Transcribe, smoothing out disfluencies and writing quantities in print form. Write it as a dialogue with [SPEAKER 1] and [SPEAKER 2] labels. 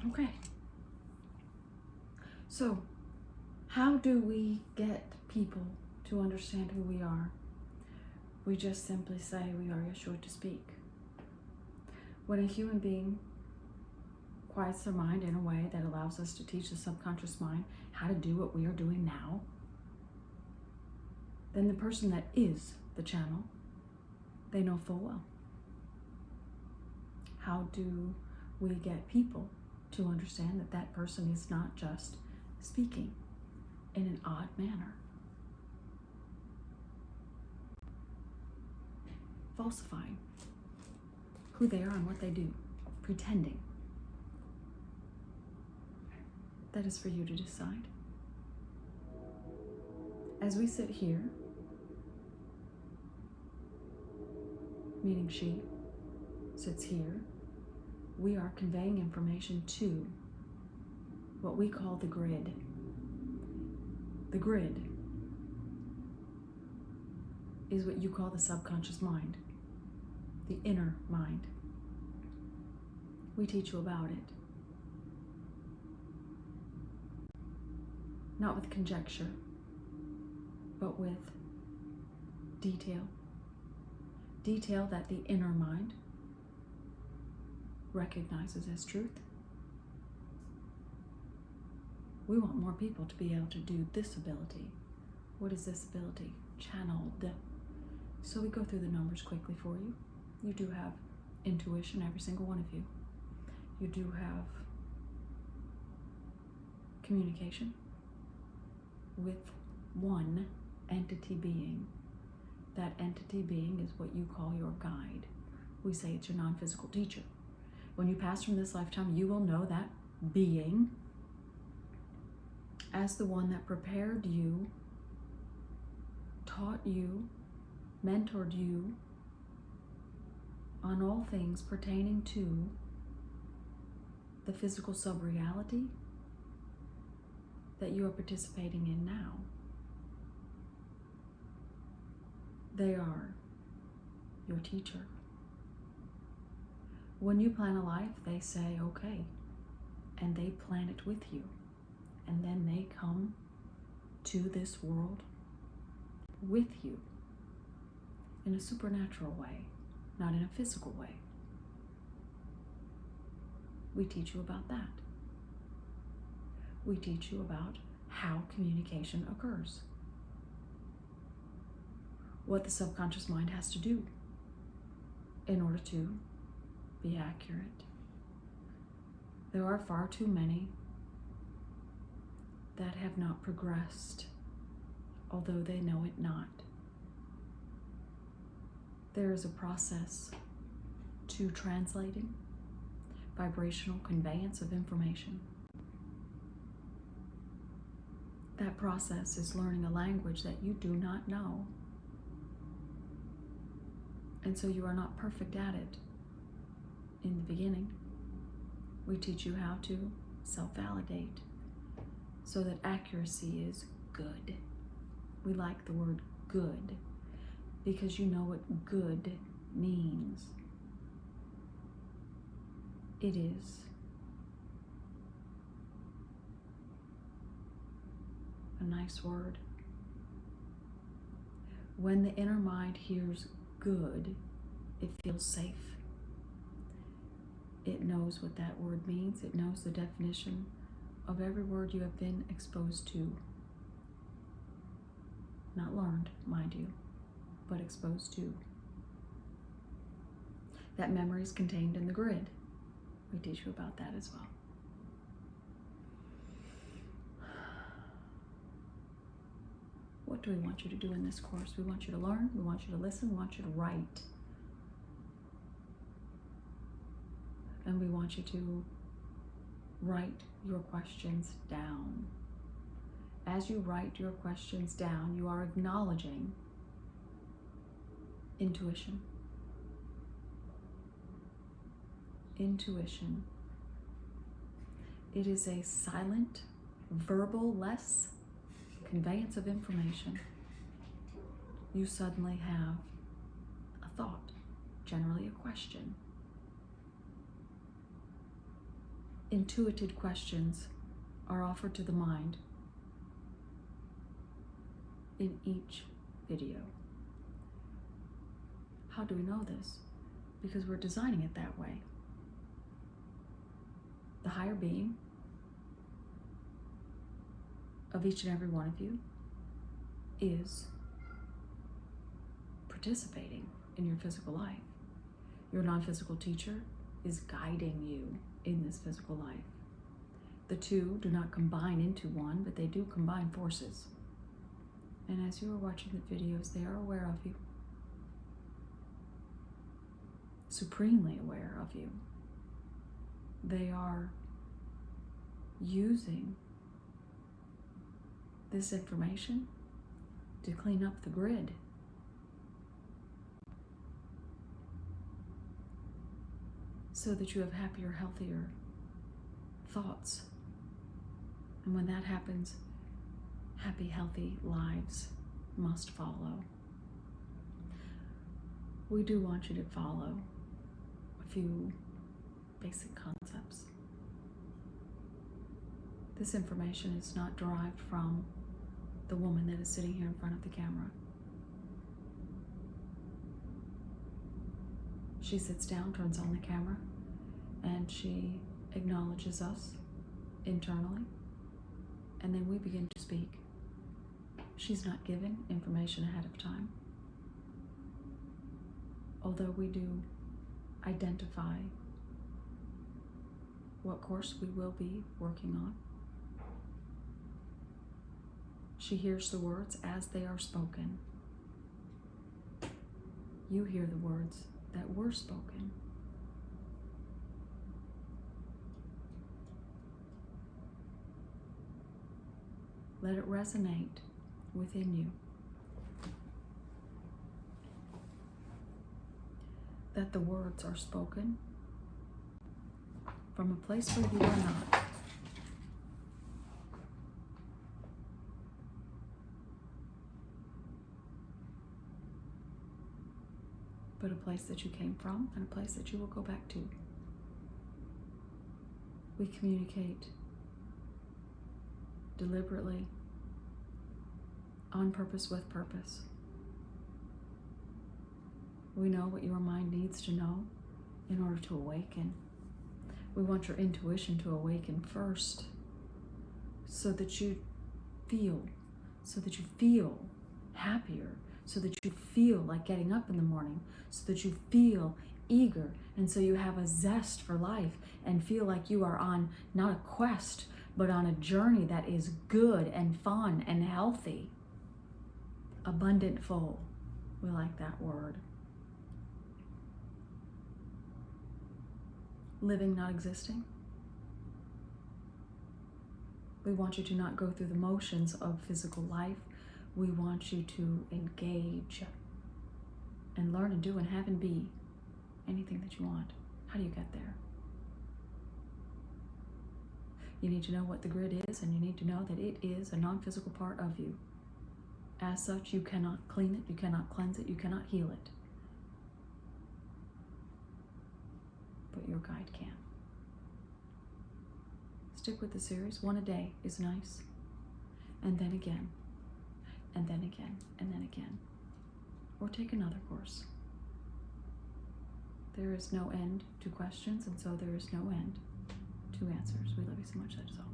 [SPEAKER 1] Okay. So, how do we get people to understand who we are? We just simply say we are Yeshua to speak. When a human being quiets their mind in a way that allows us to teach the subconscious mind how to do what we are doing now, then the person that is the channel, they know full well. How do we get people to understand that that person is not just speaking in an odd manner, falsifying who they are and what they do, pretending? That is for you to decide. As we sit here, meaning she sits here, we are conveying information to what we call the grid. The grid is what you call the subconscious mind, the inner mind. We teach you about it. Not with conjecture, but with detail. Detail that the inner mind recognizes as truth. We want more people to be able to do this ability. What is this ability? Channeled. So we go through the numbers quickly for you. You do have intuition, every single one of you. You do have communication with one entity being. That entity being is what you call your guide. We say it's your non-physical teacher. When you pass from this lifetime, you will know that being as the one that prepared you, taught you, mentored you on all things pertaining to the physical sub-reality that you are participating in now. They are your teacher. When you plan a life, they say, okay, and they plan it with you. And then they come to this world with you in a supernatural way, not in a physical way. We teach you about that. We teach you about how communication occurs. What the subconscious mind has to do in order to be accurate. There are far too many that have not progressed, although they know it not. There is a process to translating, vibrational conveyance of information. That process is learning a language that you do not know. And so you are not perfect at it in the beginning. We teach you how to self-validate so that accuracy is good. We like the word good because you know what good means. It is a nice word. When the inner mind hears good, it feels safe. It knows what that word means. It knows the definition of every word you have been exposed to. Not learned, mind you, but exposed to. That memory is contained in the grid. We teach you about that as well. What do we want you to do in this course? We want you to learn, we want you to listen, we want you to write. And we want you to write your questions down. As you write your questions down, you are acknowledging intuition. Intuition. It is a silent, verbal-less conveyance of information. You suddenly have a thought, generally a question. intuitive questions are offered to the mind in each video. How do we know this? Because we're designing it that way. The higher being of each and every one of you is participating in your physical life. Your non-physical teacher is guiding you in this physical life. The two do not combine into one, but they do combine forces. And as you are watching the videos, they are aware of you. Supremely aware of you. They are using this information to clean up the grid. So that you have happier, healthier thoughts. And when that happens, happy, healthy lives must follow. We do want you to follow a few basic concepts. This information is not derived from the woman that is sitting here in front of the camera. She sits down, turns on the camera, and she acknowledges us internally, and then we begin to speak. She's not given information ahead of time, although we do identify what course we will be working on. She hears the words as they are spoken. You hear the words that were spoken. Let it resonate within you. That the words are spoken from a place where you are not. But a place that you came from and a place that you will go back to. We communicate deliberately, on purpose, with purpose. We know what your mind needs to know in order to awaken. We want your intuition to awaken first so that you feel happier, so that you feel like getting up in the morning, so that you feel eager, and so you have a zest for life and feel like you are on not a quest, but on a journey that is good and fun and healthy. Abundant full. We like that word. Living, not existing. We want you to not go through the motions of physical life. We want you to engage and learn and do and have and be anything that you want. How do you get there? You need to know what the grid is, and you need to know that it is a non-physical part of you. As such, you cannot clean it, you cannot cleanse it, you cannot heal it. But your guide can. Stick with the series. One a day is nice. And then again. And then again. And then again. Or take another course. There is no end to questions, and so there is no end to answers. We love you so much, that is all.